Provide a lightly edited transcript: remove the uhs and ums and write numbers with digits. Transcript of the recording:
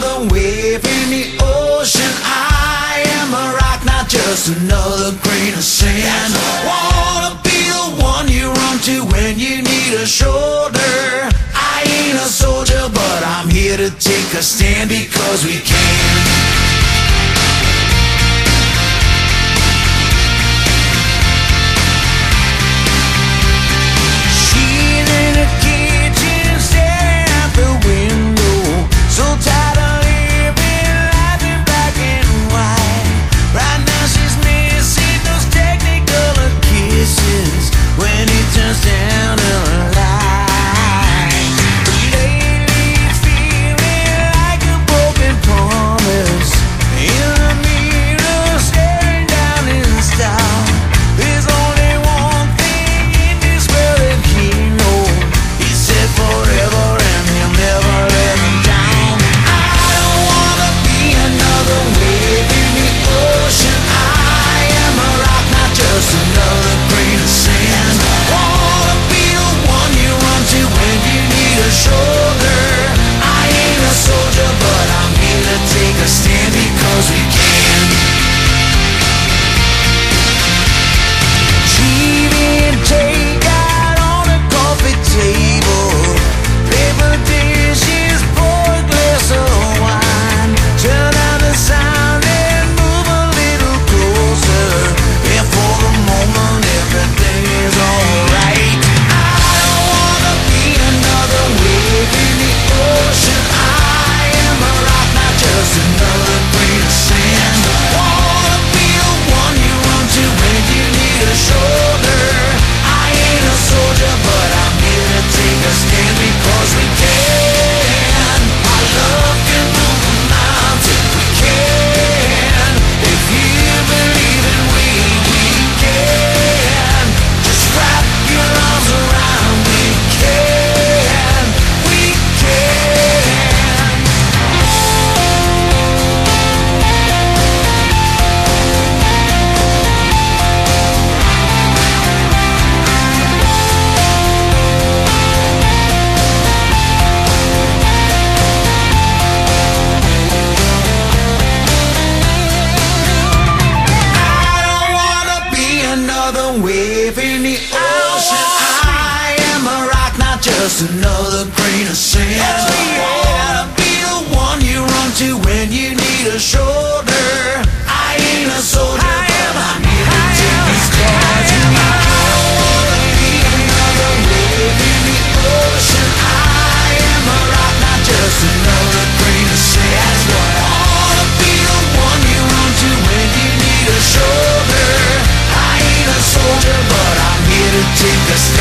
another wave in the ocean. I am a rock, not just another grain of sand. Wanna be the one you run to when you need a shoulder. I ain't a soldier, but I'm here to take a stand because we can. Wave in the ocean. I am a rock, not just another grain of sand. I wanna be the one you run to when you need a shoulder. I ain't a soldier, but I'm here to take these scars. I wanna be another wave in the ocean. I am a rock, not just another grain of sand. I wanna be the one you run to when you need a shoulder. Soldier, but I'm here to take a stand.